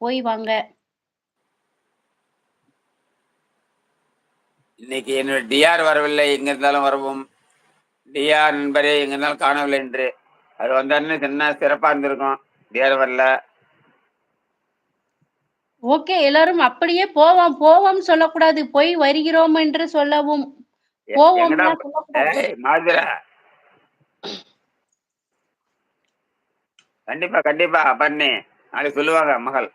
போய் வாங்க. இன்னைக்கு என்னோட டிஆர் வரவில்லை, எங்க இருந்தாலும் வரவும். டிஆர் நண்பரே எங்க இருந்தாலும் காணவில்லை என்று. அது வந்தாருன்னு சொன்னா சிறப்பா இருந்திருக்கும். டிஆர் வரல. ஓகே. எல்லாரும் அப்படியே போவோம், போவோம் சொல்லக்கூடாது. போய் வருகிறோம் என்று சொல்லவும். எங்கடா போவோம்லாம் சொல்லக்கூடாது. ஏய் மாதுர, கண்டிப்பா கண்டிப்பா பண்ணி நாளைக்கு சொல்லுவாங்க மகள்.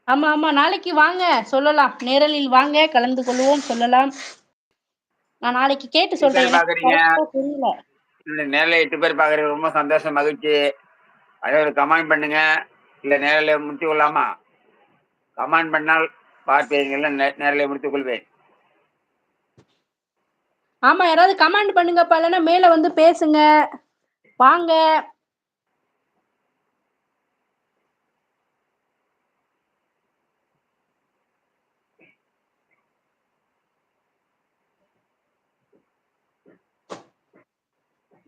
ஆமா, ஆமா. நாளைக்கு வாங்க சொல்லலாம். நேரலில் வாங்க, கலந்து கொள்வோம் சொல்லலாம். நான் நாளைக்கு கேட்டு எத்தனை சொல்றேன். பேர் எனக்கு பாக்குறீங்க? கரெக்ட்டா தெரியல. நேரில் 8 பேர் பாக்குறது ரொம்ப சந்தோஷம், மகிழ்ச்சி. அதே ஒரு கமெண்ட் பண்ணுங்க. இல்ல நேரில் முடித்து கொள்ளலாமா? கமெண்ட் பண்ணால் பார்ப்பீங்க, இல்ல நேரில் முடித்துக் கொள்வேன். ஆமா, யாராவது கமெண்ட் பண்ணுங்கப்பா. இல்லன்னா மேல வந்து பேசுங்க. வாங்க.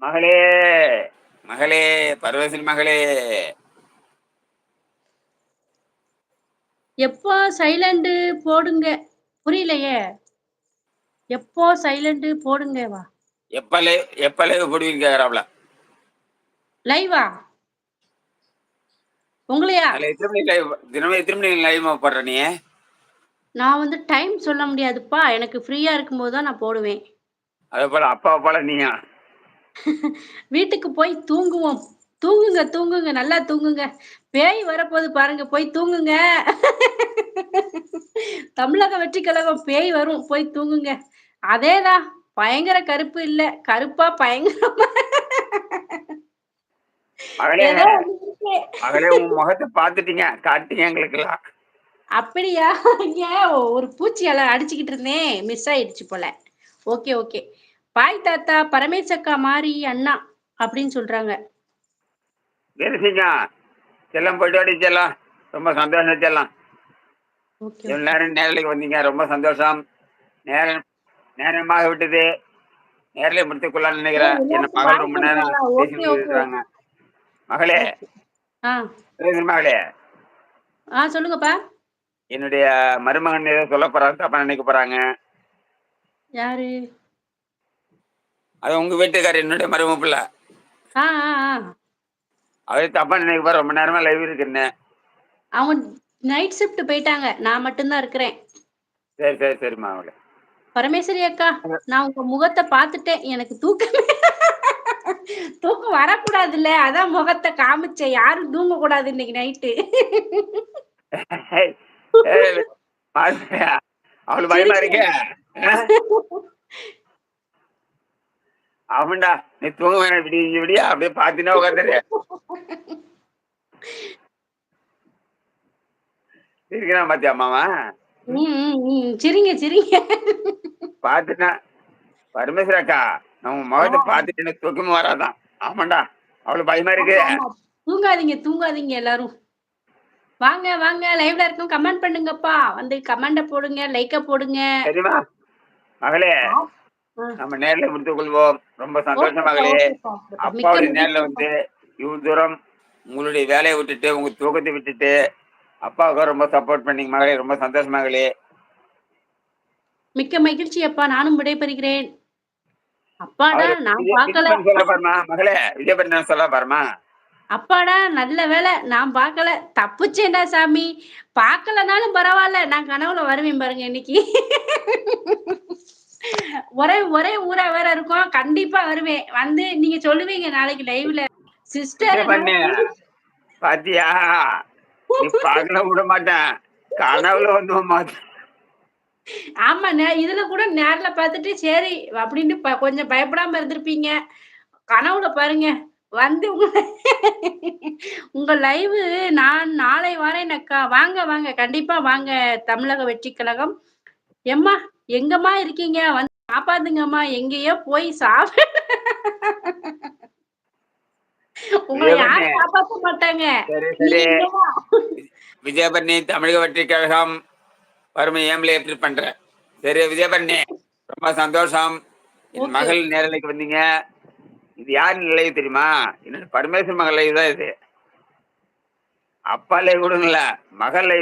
மகளே, மகளே, பரவசின் மகளே, எப்போ சைலண்ட் போடுங்க. புரியலையே. எப்போ சைலண்ட் போடுங்கவா? எப்ப லைவ் போடுவீங்க கேக்குறாப்ல. லைவா? உங்களையா? அதுல எத்தனை மணி லைவ், தினமும் எத்தனை மணி லைவ் போடுற நீ? நான் வந்து டைம் சொல்ல முடியாதுப்பா. எனக்கு ஃப்ரீயா இருக்கும்போது தான் நான் போடுவேன். அதே போல அப்பாவை போல நீயா? வீட்டுக்கு போய் தூங்குவோம். தூங்குங்க, தூங்குங்க. நல்லா தூங்குங்க. பேய் வரப்போது பாருங்க. போய் தூங்குங்க. தமிழக வெற்றி கழகம் பேய் வரும். போய் தூங்குங்க. அதேதான். பயங்கர கருப்பு இல்ல. கருப்பா பயங்கரமா மகளே, ஏதோ ஒண்ணு இருக்கு. மகளே உன் முகத்தை பார்த்துட்டீங்க, காட்டுங்க எங்களுக்கு எல்லாம். அப்படியா? இங்க ஒரு பூச்சி அடிச்சுக்கிட்டு இருந்தேன். மிஸ் ஆயிடுச்சு போல. Okay, okay. பாய் தாத்தா, பரமேசக்கா மாரி அண்ணா அப்படின்னு சொல்றாங்க. தெரிஞ்சுங்க. செல்லம் போயிட்டு வாடி செல்லம். ரொம்ப சந்தோஷம் செல்லம். ஓகே, இவ்வளவு ஓகே. நேரம் நேரலைக்கு வந்தீங்க, ரொம்ப சந்தோஷம். நேரம் நேரமாக விட்டது. நேரலை முடித்துக் கொள்ளலாம்னு ஓ! நினைக்கிறேன். என் எல்லாருக்கும் மகள் பாய் ரொம்ப நேரம் சொல்றாங்களா? ஓகே, பேசிட்டு ஓகே, இருக்கிறாங்க. மகளே, ஓகே. ஆ. மகளே, சொல்லுங்கப்பா. என்னுடைய மருமகன் ஏதோ சொல்ல போறாங்க, தப்பா நினைக்க போறாங்க. யாரு? அது உங்க வீட்டுக்காரர், என்னுடைய மருமக பிள்ளை. ஆ, ஆ, ஆ. அவரு தப்பா நினைக்க போற, ரொம்ப நேரமா லைவ் இருக்குன்னு. அவங்க நைட் ஷிஃப்ட் போயிட்டாங்க. நான் மட்டும் தான் இருக்கிறேன். சரி சரி சரிம்மா மகளே. பரமேஸ்வரி அக்கா, நான் உங்க முகத்த பாத்துட்டேன். எனக்கு தூக்கமே தூக்கம் வரக்கூடாதுல்ல. அதான் முகத்த காமிச்சேன். யாரும் தூங்கக்கூடாது இன்னைக்கு நைட்டு. ஏய், ஏய், மாறுறியா? அவளுக்கு பயமா சிரிக்க இருக்கே. அவன்டா, நீ தூங்க வேணாம், விடிய விடிய அப்படியே பாத்தினா உட்காந்துரு. இருக்கிறான் பாத்தியா அம்மாவா? ம், ம், ம். சிரிங்க, சிரிங்க. பாத்துட்டா பரமேஸ்வர அக்கா, நான் உன் முகத்தை பார்த்துட்டு எனக்கு தூக்கமும் வராதான். ஆமாண்டா, அவளுக்கு பயமா இருக்கு. ஆமா, ஆமா. தூங்காதீங்க, தூங்காதீங்க எல்லாரும். வாங்க, வாங்க. லைவ்ல இருக்கோம். கமெண்ட் பண்ணுங்கப்பா. வந்து கமெண்ட போடுங்க, லைக்க போடுங்க. சரிம்மா மகளே, ஆ. ஆ. நம்ம நேர்ல முடித்துக் கொள்வோம். ரொம்ப சந்தோஷம் ஓகேப்பா, மகளே. ஓகேப்பா, ஓகேப்பா. மிக்க அப்பாவுடைய நேர்ல மகிழ்ச்சிப்பா. வந்து இவ்வளவு தூரம் உங்களுடைய வேலையை விட்டுட்டு, உங்க தூக்கத்தை விட்டுட்டு அப்பாவுக்கு ரொம்ப சப்போர்ட் பண்ணீங்க மகளே. ரொம்ப சந்தோஷம் மகளே. மிக்க மகிழ்ச்சி அப்பா. நானும் விடைபெறுகிறேன். அப்பாடா! அவரு நான் விஜய் பார்க்கல. பண்ணி சொல்ல பாருமா மகளே, விஜய் பண்ணி சொல்ல பாருமா. அப்பாடா! நல்ல வேள நான் பார்க்கல. தப்பிச்சேன்டா சாமி. பார்க்கலனாலும் பரவால்ல. நான் கனவுல வருவேன் பாருங்க இன்னைக்கு. ஒரே ஒரே ஊரா வேற இருக்கோம். கண்டிப்பா வருவேன். வந்து நீங்க சொல்லுவீங்க நாளைக்கு லைவ்ல. சிஸ்டர் விஜய் நான் பண்ணு பாத்தியா, நீ பார்க்கலாம் விட மாட்டேன், கனவுல வந்து ஆமா. இதுல கூட நேர்ல பார்த்துட்டு சரி அப்படின்னு கொஞ்சம் பயப்படாம இருந்திருப்பீங்க. கனவுல பாருங்க. வந்து உங்க லைவு நான் நாளை வரேன் அக்கா. வாங்க, வாங்க. கண்டிப்பா வாங்க. தமிழக வெற்றிக் கழகம். எம்மா எங்கம்மா இருக்கீங்க? வந்து காப்பாத்துங்கம்மா. எங்கேயோ போய் உங்கள விஜய் பண்ணு. யாரும் காப்பாத்த மாட்டாங்க. சரி நீங்க சரி. இங்க தான். விஜயபண்ணி தமிழக வெற்றி கழகம் வறுமை ஏம்ல எப்படி பண்ற? சரி விஜயபண்ணி, ரொம்ப சந்தோஷம். என் ஓகே, மகள் ஓகே. நேரலைக்கு வந்தீங்க. இது யார் லைவ் தெரியுமா? என்னோட பரமேஸ்வரன் மகள் லைவ் தான் இது. அப்பா லைவ் கூட இல்ல, மகள் லைவ்.